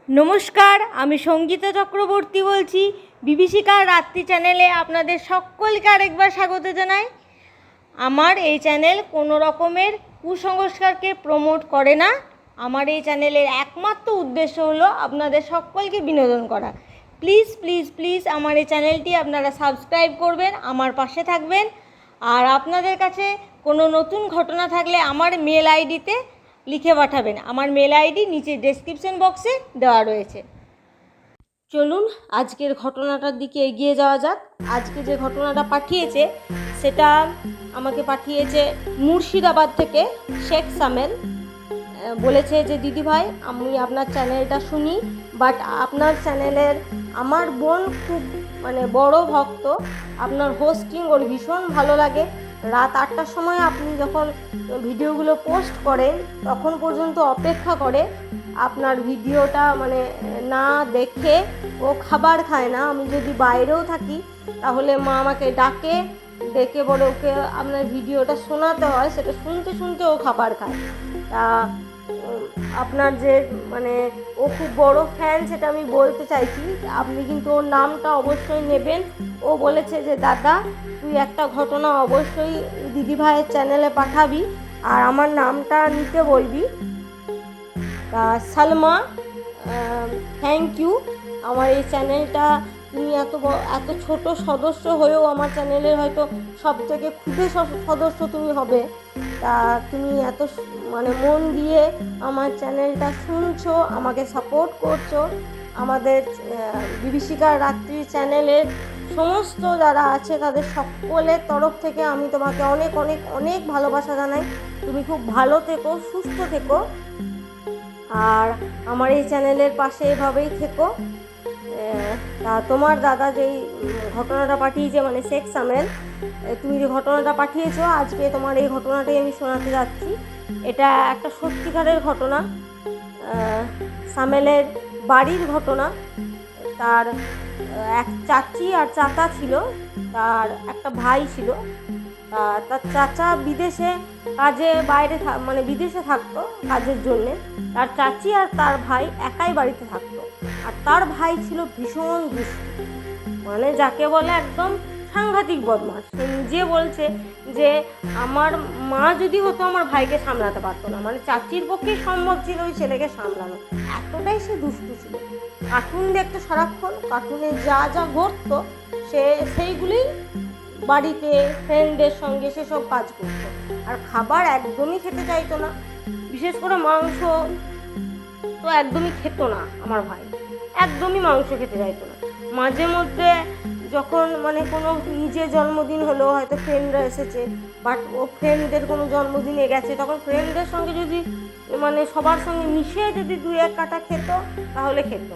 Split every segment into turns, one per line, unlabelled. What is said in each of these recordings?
নমস্কার, আমি সঙ্গীতা চক্রবর্তী বলছি। বিভীষিকার রাত্রি চ্যানেলে আপনাদের সকলকে আরেকবার স্বাগত জানাই। আমার এই চ্যানেল কোনো রকমের কুসংস্কারকে প্রমোট করে না। আমার এই চ্যানেলের একমাত্র উদ্দেশ্য হলো আপনাদের সকলকে বিনোদন করা। প্লিজ প্লিজ প্লিজ আমার এই চ্যানেলটি আপনারা সাবস্ক্রাইব করবেন, আমার পাশে থাকবেন। আর আপনাদের কাছে কোনো নতুন ঘটনা থাকলে আমার মেল আইডিতে লিখে পাঠাবেন। আমার মেল আইডি নিচে ডেসক্রিপশন বক্সে দেওয়া রয়েছে। চলুন আজকের ঘটনাটার দিকে এগিয়ে যাওয়া যাক। আজকে যে ঘটনাটা পাঠিয়েছে সেটা আমাকে পাঠিয়েছে মুর্শিদাবাদ থেকে শেখ সামেল। বলেছে যে দিদিভাই, আমি আপনার চ্যানেলটা শুনি, বাট আপনার চ্যানেলের আমার বোন খুব বড় ভক্ত। আপনার হোস্টিং ওর ভীষণ ভালো লাগে। রাত 8টার সময় আপনি যখন ভিডিওগুলো পোস্ট করেন তখন পর্যন্ত অপেক্ষা করে আপনার ভিডিওটা না দেখে ও খাবার খায় না। আমি যদি বাইরেও থাকি তাহলে মা আমাকে ডেকে বলে ওকে আপনার ভিডিওটা শোনাতে হয়, সেটা শুনতে শুনতে ও খাবার খায়। তা আপনার যে ও খুব বড় ফ্যান সেটা আমি বলতে চাইছি। আপনি কিন্তু ওর নামটা অবশ্যই নেবেন। ও বলেছে যে দাদা, তুই একটা ঘটনা অবশ্যই দিদিভাইয়ের চ্যানেলে পাঠাবি আর আমার নামটা নিতে বলবি। তা সালমা, থ্যাংক ইউ। আমার এই চ্যানেলটা তুমি এত ছোট সদস্য হয়েও আমার চ্যানেলের হয়তো সব থেকে ক্ষুদে সদস্য তুমি হবে। তা তুমি এত মন দিয়ে আমার চ্যানেলটা শুনছো, আমাকে সাপোর্ট করছো। আমাদের বিভীষিকার রাত্রি চ্যানেলের সমস্ত যারা আছে তাদের সকলের তরফ থেকে আমি তোমাকে অনেক অনেক অনেক ভালোবাসা জানাই। তুমি খুব ভালো থেকো, সুস্থ থেকো, আর আমার এই চ্যানেলের পাশে এভাবেই থেকো। তা তোমার দাদা যেই ঘটনাটা পাঠিয়েছে শেখ সামেল, তুমি যে ঘটনাটা পাঠিয়েছো, আজকে তোমার এই ঘটনাটাই আমি শোনাতে যাচ্ছি। এটা একটা সত্যিকারের ঘটনা, সামেলের বাড়ির ঘটনা। তার এক চাচি আর চাচা ছিল, তার একটা ভাই ছিল। তার চাচা বিদেশে কাজে বিদেশে থাকতো কাজের জন্যে। তার চাচি আর তার ভাই একাই বাড়িতে থাকতো। আর তার ভাই ছিল ভীষণ দুষ্টু, যাকে বলে একদম সাংঘাতিক বদমাশ। সে নিজে বলছে যে আমার মা যদি হতো আমার ভাইকে সামলাতে পারতো না। চাচির পক্ষে সম্ভব ছিল ওই ছেলেকে সামলানো, এতটাই সে দুষ্টু ছিল। কার্টুন দেখতো সারাক্ষণ, কার্টুনে যা যা ঘটতো সেইগুলি বাড়িতে ফ্রেন্ডদের সঙ্গে সেসব কাজ করতো। আর খাবার একদমই খেতে চাইতো না, বিশেষ করে মাংস তো একদমই খেত না। আমার ভাই একদমই মাংস খেতে চাইতো না। মাঝে মধ্যে যখন কোনো নিজের জন্মদিন হলো, হয়তো ফ্রেন্ডরা এসেছে, বাট ও ফ্রেন্ডদের কোনো জন্মদিনে গেছে, তখন ফ্রেন্ডদের সঙ্গে যদি সবার সঙ্গে মিশে যদি 2-1 কাটা খেত তাহলে খেত।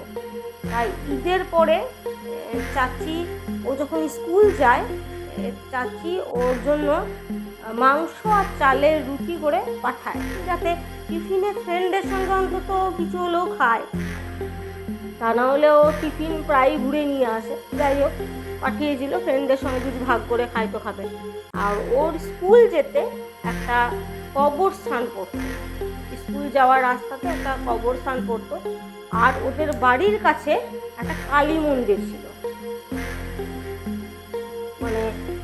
তাই ঈদের পরে চাচি ও যখন স্কুল যায়, চাচি ওর জন্য মাংস আর চালের রুটি করে পাঠায়, যাতে টিফিনে ফ্রেন্ডের সঙ্গে অন্তত কিছু হলেও খায়। তা না হলে ও টিফিন প্রায় ঘুরে নিয়ে আসে। যাই হোক, পাঠিয়েছিল ফ্রেন্ডদের সঙ্গে যদি ভাগ করে খায় তো খাবে। আর ওর স্কুল যেতে একটা কবরস্থান পড়তো, স্কুল যাওয়ার রাস্তাতে একটা কবরস্থান পড়তো। আর ওদের বাড়ির কাছে একটা কালী মন্দির ছিল।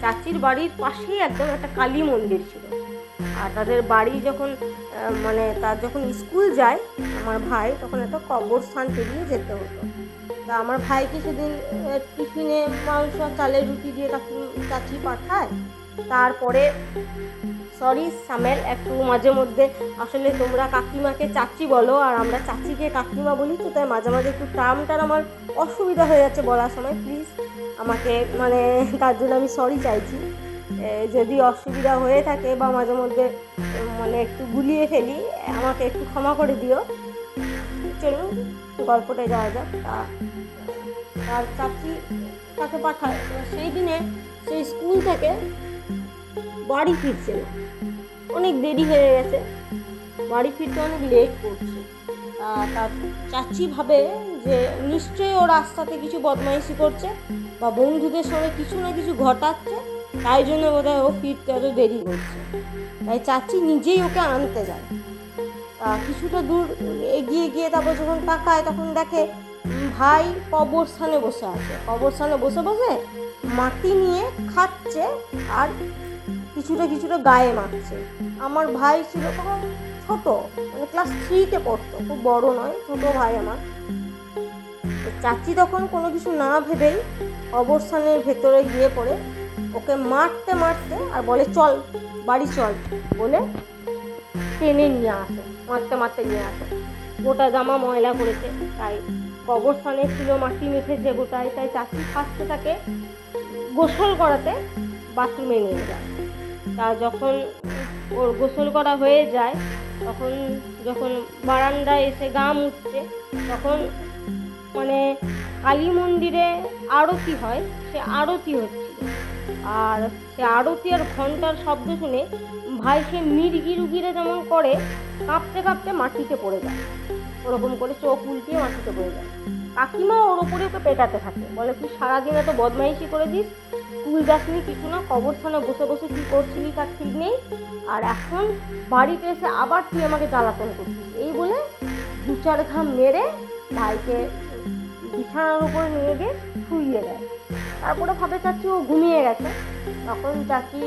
চাচির বাড়ির পাশেই একদম একটা কালী মন্দির ছিল। আর তাদের বাড়ি যখন তার যখন স্কুল যায় আমার ভাই, তখন একটা কবরস্থান পেরিয়ে যেতে হতো। তা আমার ভাইকে সেদিন টিফিনে মাংস চালের রুটি দিয়ে চাচি পাঠায়। তারপরে সরি সামেল, একটু মাঝে মধ্যে আসলে তোমরা কাকিমাকে চাচি বলো আর আমরা চাচিকে কাকিমা বলি, তো তাই মাঝে মাঝে একটু টার্মটার আমার অসুবিধা হয়ে যাচ্ছে বলার সময়। প্লিজ আমাকে তার জন্য আমি সরি চাইছি। যদি অসুবিধা হয়ে থাকে বা মাঝে মধ্যে একটু গুলিয়ে ফেলি, আমাকে একটু ক্ষমা করে দিও। চলুন গল্পটায় যাওয়া যাক। তার চাচি তাকে পাঠায়। সেই দিনে সেই স্কুল থেকে বাড়ি ফিরছে না, অনেক দেরি হয়ে গেছে, বাড়ি ফিরতে অনেক লেট করছে। তার চাচি ভাবে যে নিশ্চয়ই ও রাস্তাতে কিছু বদমাইশি করছে বা বন্ধুদের সঙ্গে কিছু না কিছু ঘটাচ্ছে, তাই জন্য বোধহয় ও ফিরতে এত দেরি করছে। তাই চাচি নিজেই ওকে আনতে যায়। তা কিছুটা দূর এগিয়ে গিয়ে তারপর যখন তাকায় তখন দেখে ভাই কবরস্থানে বসে আছে, কবরস্থানে বসে বসে মাটি নিয়ে খাচ্ছে আর কিছুটা কিছুটা গায়ে মাখছে। আমার ভাই ছিল তখন ছোট, মানে ক্লাস 3-তে পড়তো, খুব বড় নয়, ছোট ভাই আমার। চাচি তখন কোনো কিছু না ভেবেই কবরস্থানের ভেতরে গিয়ে পড়ে ওকে মারতে মারতে আর বলে চল বাড়ি চল বলে টেনে নিয়ে আসে, মারতে মারতে নিয়ে আসে। গোটা জামা ময়লা করেছে, তাই কবরস্থানে ছিল, মাটি মেখেছে গোটায়, তাই চাচি ফার্স্টে তাকে গোসল করাতে বাথরুমে নিয়ে যায়। তা যখন ওর গোসল করা হয়ে যায় তখন যখন বারান্দায় এসে গা মুছছে তখন মানে কালী মন্দিরে আরতি হয়, সে আরতি হচ্ছিল। আর সে আরতি আর ঘন্টার শব্দ শুনে ভাই সে মিরগিরুগিরে যেমন করে কাঁপতে কাঁপতে মাটিতে পড়ে যায়, ওরকম করে চোখ উল্টিয়ে মাটিতে পড়ে যায়। কাকিমা ওর ওপরে ওকে পেটাতে থাকে, বলে তুই সারাদিন এত বদমাইশি করে দিস, স্কুল যাসনি কিছু না, কবরস্থানে বসে বসে কী করছিলি তার ঠিক নেই, আর এখন বাড়িতে এসে আবার তুই আমাকে জ্বালাতন করছিস। এই বলে 2-4 ঘাম মেরে ভাইকে বিছানার উপরে নিয়ে গিয়ে শুইয়ে দেয়। তারপরে ভাবে চাচি ও ঘুমিয়ে গেছে। তখন চাচি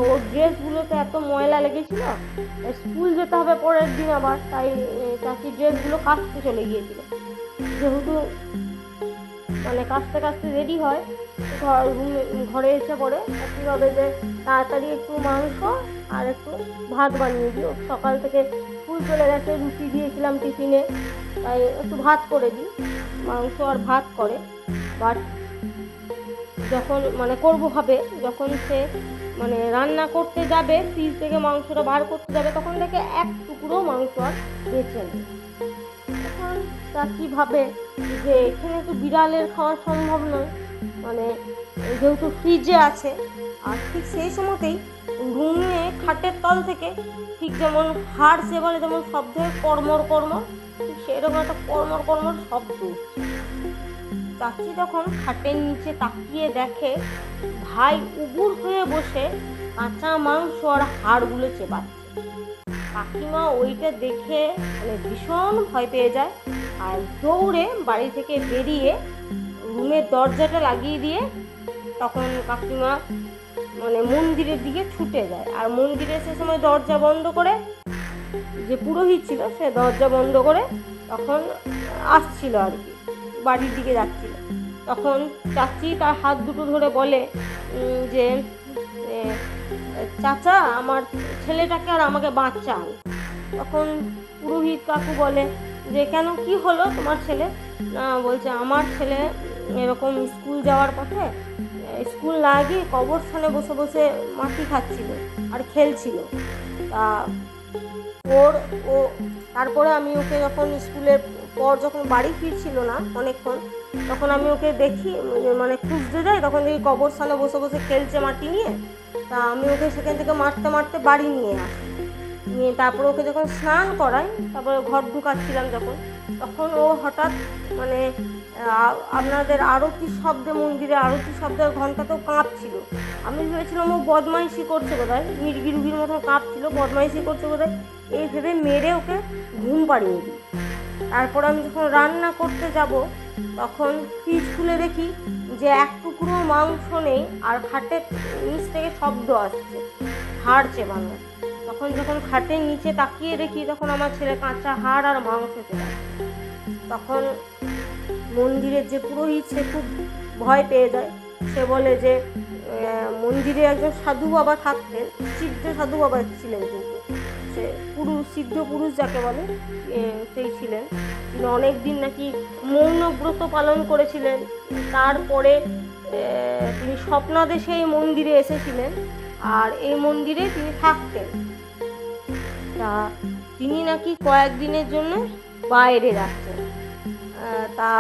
ওর ড্রেসগুলোতে এত ময়লা লেগেছিল, স্কুল যেতে হবে পরের দিন আবার, তাই চাচি ড্রেসগুলো কাচতে চলে গিয়েছিল। যেহেতু মানে কাচতে কাচতে রেডি হয়, ঘরে এসে পড়ে চাচি ভাবে যে তাড়াতাড়ি একটু মাংস আর একটু ভাত বানিয়ে দিই, সকাল থেকে স্কুল চলে গেছে, রুটি দিয়েছিলাম টিফিনে, তাই একটু ভাত করে দিই। মাংস আর ভাত করে, বাট যখন মানে করবো ভাবে, যখন সে মানে রান্না করতে যাবে, ফ্রিজ থেকে মাংসটা বার করতে যাবে, তখন দেখে এক টুকরো মাংস আর বেঁচে নেই। তখন চাচি ভাবে যে এখানে তো বিড়ালের খাওয়া সম্ভব নয়, মানে যেহেতু ফ্রিজে আছে। আর ঠিক সেই সময়তেই রুমে খাটের তল থেকে ঠিক যেমন হাড় সেবারে যেমন শব্দ হয় কর্মর কর্মর, ঠিক সেরকম একটা কর্মর কর্মর শব্দ। চাচি তখন খাটের নিচে তাকিয়ে দেখে ভাই উবুর হয়ে বসে কাঁচা মাংস আর হাড়গুলো চেবাচ্ছে। কাকিমা ওইটা দেখে মানে ভীষণ ভয় পেয়ে যায় আর দৌড়ে বাড়ি থেকে বেরিয়ে রুমের দরজাটা লাগিয়ে দিয়ে তখন কাকিমা মানে মন্দিরের দিকে ছুটে যায়। আর মন্দিরে সে সময় দরজা বন্ধ করে, যে পুরোহিত ছিল সে দরজা বন্ধ করে তখন আসছিল আর কি, বাড়ির দিকে যাচ্ছিল। তখন চাচি তার হাত দুটো ধরে বলে যে চাচা আমার ছেলেটাকে আর আমাকে বাঁচান। তখন পুরোহিত কাকু বলে যে কেন, কি হলো তোমার ছেলে? না, বলছে আমার ছেলে এরকম স্কুল যাওয়ার পথে স্কুল না গিয়ে কবরস্থানে বসে বসে মাটি খাচ্ছিল আর খেলছিল। তা ও তারপরে আমি ওকে যখন স্কুলের পর যখন বাড়ি ফিরছিল না অনেকক্ষণ, তখন আমি ওকে দেখি মানে খুঁজতে যাই, তখন দেখি কবরস্থানে বসে বসে খেলছে মাটি নিয়ে। তা আমি ওকে সেখান থেকে মারতে মারতে বাড়ি নিয়ে আসি, নিয়ে তারপরে ওকে যখন স্নান করাই, তারপরে ঘর ঢুকাচ্ছিলাম যখন, তখন ও হঠাৎ মানে আপনাদের আরতি শব্দে, মন্দিরে আরতি শব্দের ঘন্টাতেও কাঁপছিল। আমি ভেবেছিলাম ও বদমাইশি করছে বোধহয়, মির্গিরুগির মতো কাঁপছিল, বদমাইশি করছে বোধহয়, এই ভেবে মেরে ওকে ঘুম পাড়িয়ে দিই। তারপর আমি যখন রান্না করতে যাব তখন ফ্রিজ খুলে দেখি যে এক টুকরো মাংস নেই আর খাটের নিচ থেকে শব্দ আসছে হাড় চেবানো। তখন যখন খাটের নিচে তাকিয়ে দেখি তখন আমার ছেলে কাঁচা হাড় আর মাংস চেবাচ্ছে। তখন মন্দিরের যে পুরোহিত সে খুব ভয় পেয়ে যায়। সে বলে যে মন্দিরে একজন সাধু বাবা থাকতেন, সিদ্ধ সাধু বাবা ছিলেন, কিন্তু সে পুরুষ, সিদ্ধ পুরুষ যাকে বলে সেই ছিলেন। তিনি অনেক দিন নাকি মৌন ব্রত পালন করেছিলেন। তারপরে তিনি স্বপ্নাদেশে এই মন্দিরে এসেছিলেন আর এই মন্দিরে তিনি থাকতেন। তা তিনি নাকি কয়েকদিনের জন্য বাইরে যাচ্ছেন। তা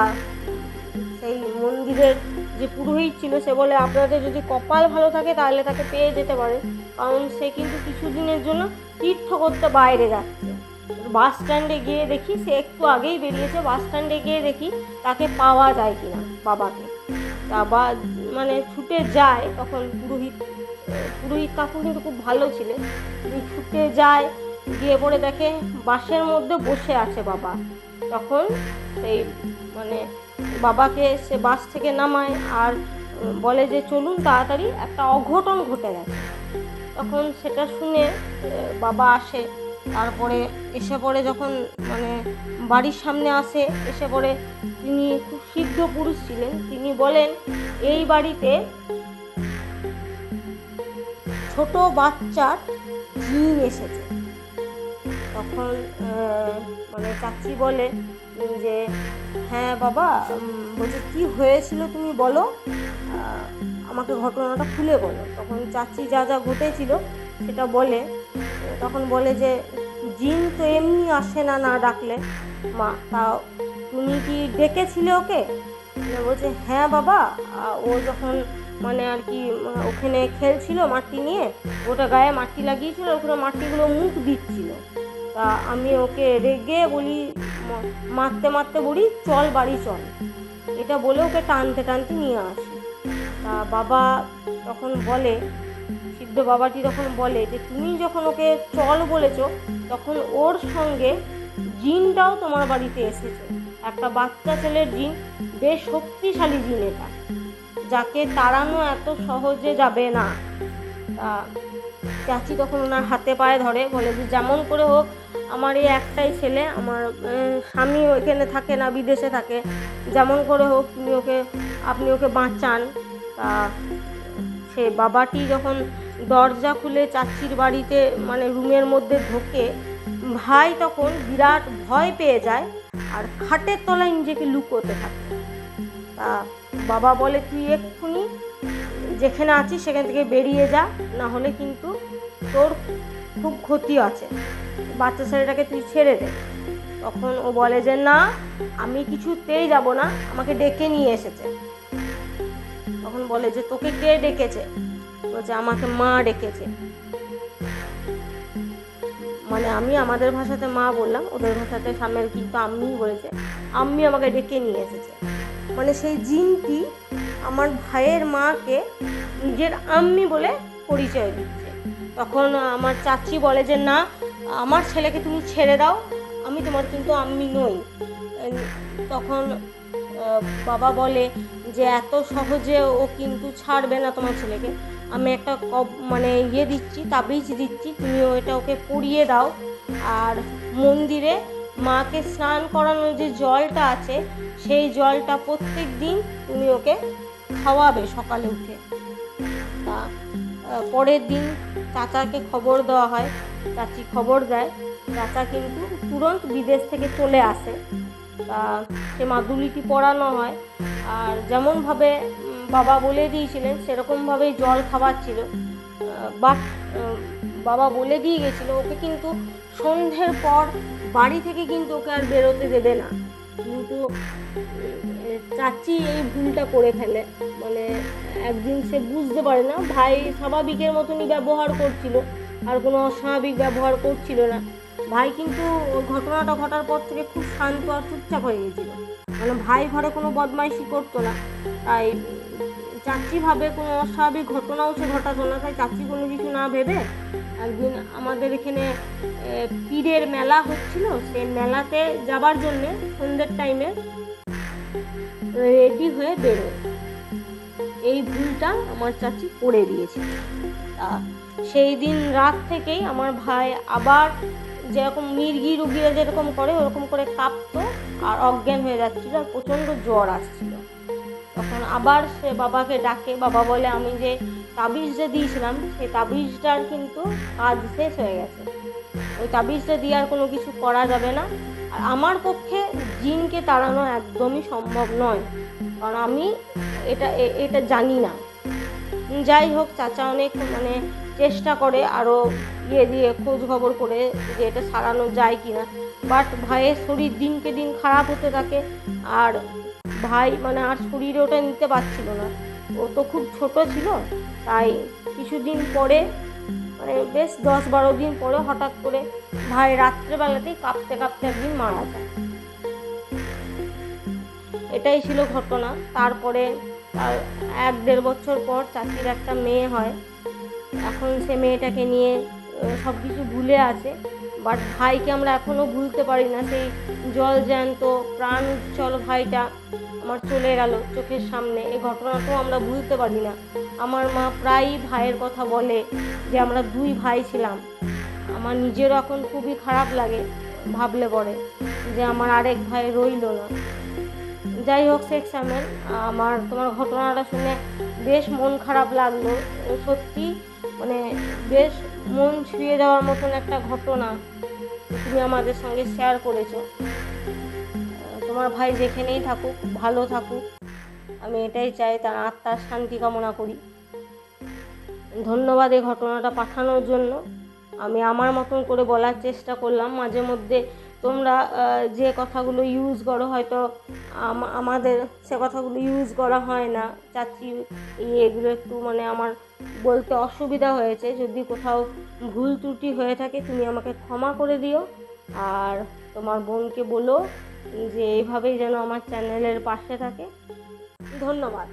সেই মন্দিরের যে পুরোহিত ছিল সে বলে আপনাদের যদি কপাল ভালো থাকে তাহলে তাকে পেয়ে যেতে পারে, কারণ সে কিন্তু কিছুদিনের জন্য তীর্থ করতে বাইরে যাচ্ছে। বাস স্ট্যান্ডে গিয়ে দেখি, সে একটু আগেই বেরিয়েছে, বাস স্ট্যান্ডে গিয়ে দেখি তাকে পাওয়া যায় কিনা বাবাকে। তা মানে ছুটে যায়, তখন পুরোহিত কাকু কিন্তু খুব ভালো ছিলেন, ছুটে যায় গিয়ে পড়ে দেখে বাসের মধ্যে বসে আছে বাবা। তখন সেই মানে বাবাকে সে বাস থেকে নামায় আর বলে যে চলুন তাড়াতাড়ি, একটা অঘটন ঘটে গেছে। তখন সেটা শুনে বাবা আসে। তারপরে এসে পড়ে যখন মানে বাড়ির সামনে আসে, এসে পড়ে তিনি খুব সিদ্ধ পুরুষ ছিলেন। তিনি বলেন এই বাড়িতে ছোট বাচ্চার জিন এসেছে। তখন মানে চাচি বলে যে হ্যাঁ বাবা, বলছে কী হয়েছিল তুমি বলো, আমাকে ঘটনাটা খুলে বলো। তখন চাচি যা যা ঘটেছিল সেটা বলে। তখন বলে যে জিন তো এমনি আসে না, না ডাকলে মা, তা তুমি কি ডেকেছিলে ওকে? বলছে হ্যাঁ বাবা, ও যখন মানে আর কি ওখানে খেলছিল মাটি নিয়ে, ওটা গায়ে মাটি লাগিয়েছিল, ওখানে মাটিগুলো মুখ দিচ্ছিল। তা আমি ওকে রেগে বলি, মারতে মারতে বলি চল বাড়ি চল, এটা বলে ওকে টানতে টানতে নিয়ে আসি। তা বাবা তখন বলে, সিদ্ধ বাবাটি তখন বলে যে তুমি যখন ওকে চল বলেছো তখন ওর সঙ্গে জিনটাও তোমার বাড়িতে এসেছে, একটা বাচ্চা ছেলের জিন, বেশ শক্তিশালী জিন এটা, যাকে তাড়ানো এত সহজে যাবে না। তা চাচি তখন ওনার হাতে পায়ে ধরে, বলে যে যেমন করে হোক আমার এই একটাই ছেলে, আমার স্বামী ওইখানে থাকে না, বিদেশে থাকে, যেমন করে হোক আপনি ওকে বাঁচান। তা সে বাবাটি যখন দরজা খুলে চাচির বাড়িতে মানে রুমের মধ্যে ঢোকে, ভাই তখন বিরাট ভয় পেয়ে যায় আর খাটের তলায় নিজেকে লুকোতে থাকে। তা বাবা বলে তুই এক্ষুনি যেখানে আছিস সেখান থেকে বেরিয়ে যা, না হলে কিন্তু তোর খুব ক্ষতি আছে, বাচ্চা ছেলেটাকে তুই ছেড়ে দে। তখন ও বলে যে না, আমি কিছুতেই যাব না, আমাকে ডেকে নিয়ে এসেছে। তখন বলে যে তোকে কে ডেকেছে? বলছে আমাকে মা ডেকেছে। মানে আমি আমাদের ভাষাতে মা বললাম, ওদের ভাষাতে সামেল কিন্তু আম্মি বলেছে, আম্মি আমাকে ডেকে নিয়ে এসেছে। মানে সেই জিনটি আমার ভাইয়ের মাকে নিজের আম্মি বলে পরিচয় দিচ্ছে। তখন আমার চাচি বলে যে না, আমার ছেলেকে তুমি ছেড়ে দাও, আমি তোমার কিন্তু আম্মি নই। তখন বাবা বলে যে এত সহজে ও কিন্তু ছাড়বে না তোমার ছেলেকে, আমি একটা মানে দিচ্ছি, তাবিজ দিচ্ছি, তুমি ওকে পরিয়ে দাও। আর মন্দিরে মাকে স্নান করানোর যে জলটা আছে সেই জলটা প্রত্যেক দিন তুমি ওকে খাওয়াবে সকালে উঠে। তা পরের দিন চাচাকে খবর দেওয়া হয়, চাচি খবর দেয়, চাচা কিন্তু তুরন্ত বিদেশ থেকে চলে আসে। তা সে মাদুলিটি পরানো হয়, আর যেমনভাবে বাবা বলে দিয়েছিলেন সেরকমভাবেই জল খাওয়াচ্ছিল। বাট বাবা বলে দিয়ে গেছিলো ওকে কিন্তু সন্ধ্যের পর বাড়ি থেকে কিন্তু ওকে আর বেরোতে দেবে না। কিন্তু চাচি এই ভুলটা করে ফেলে। মানে একদিন সে বুঝতে পারে না, ভাই স্বাভাবিকের মতনই ব্যবহার করছিল, আর কোনো অস্বাভাবিক ব্যবহার করছিল না। ভাই কিন্তু ঘটনাটা ঘটার পর থেকে খুব শান্ত আর চুপচাপ হয়ে গেছিল, মানে ভাই ঘরে কোনো বদমাইশি করতো না। তাই চাচি ভাবে কোনো অস্বাভাবিক ঘটনাও সে ঘটাতো না, তাই চাচি কোনো কিছু না ভেবে একদিন আমাদের এখানে পীরের মেলা হচ্ছিল, সেই মেলাতে যাবার জন্যে সন্ধ্যের টাইমে রেডি হয়ে বেরোয়। এই ভুলটা আমার চাচি করে দিয়েছিল। সেই দিন রাত থেকেই আমার ভাই আবার যেরকম মির্গি রুগীরা যেরকম করে ওরকম করে কাঁপতো আর অজ্ঞান হয়ে যাচ্ছিল, আর প্রচণ্ড জ্বর আসছিল। তখন আবার সে বাবাকে ডাকে, বাবা বলে আমি যে তাবিজটা দিয়েছিলাম সেই তাবিজটার কিন্তু কাজ শেষ হয়ে গেছে, ওই তাবিজটা দিয়ে আর কোনো কিছু করা যাবে না, আর আমার পক্ষে জিনকে তাড়ানো একদমই সম্ভব নয়, কারণ আমি এটা জানি না। যাই হোক, চাচা অনেক মানে চেষ্টা করে আরও দিয়ে খোঁজ খবর করে যে এটা সারানো যায় কি না, বাট ভাইয়ের শরীর দিনকে দিন খারাপ হতে থাকে, আর ভাই মানে আর শরীরে ওটা নিতে পারছিল না, ও তো খুব ছোট ছিল। তাই কিছুদিন পরে মানে বেশ 10-12 দিন পরে হঠাৎ করে ভাই রাত্রেবেলাতেই কাঁপতে কাঁপতে একদিন মারা যায়। এটাই ছিল ঘটনা। তারপরে 1-1.5 বছর পর চাচির একটা মেয়ে হয়। এখন সে মেয়েটাকে নিয়ে সব কিছু ভুলে আছে, বাট ভাইকে আমরা এখনও ভুলতে পারি না। সেই জল জ্যান্ত প্রাণ উজ্জ্বল ভাইটা আমার চলে গেল চোখের সামনে, এই ঘটনাটাও আমরা ভুলতে পারি না। আমার মা প্রায়ই ভাইয়ের কথা বলে যে আমরা 2 ভাই ছিলাম। আমার নিজেরও এখন খুবই খারাপ লাগে ভাবলে পরে যে আমার আরেক ভাই রইল না। যাই হোক শেখ সামেল, আমার তোমার ঘটনাটা শুনে বেশ মন খারাপ লাগলো। সত্যি মানে বেশ মন ছুঁয়ে যাওয়ার মতন একটা ঘটনা তুমি আমাদের সঙ্গে শেয়ার করেছো। তোমার ভাই যেখানেই থাকুক ভালো থাকুক, আমি এটাই চাই, তার আত্মার শান্তি কামনা করি। ধন্যবাদ এই ঘটনাটা পাঠানোর জন্য। আমি আমার মতন করে বলার চেষ্টা করলাম। মাঝে মধ্যে তোমরা যে কথাগুলো ইউজ করো হয়তো আমাদের সে কথাগুলো ইউজ করা হয় না। চাচ্ছি এগুলো একটু মানে আমার বলতে অসুবিধা হয়েছে। যদি কোথাও ভুল ত্রুটি হয়ে থাকে তুমি আমাকে ক্ষমা করে দিও। আর তোমার বোনকে বলো যে এইভাবেই যেন আমার চ্যানেলের পাশে থাকে। ধন্যবাদ।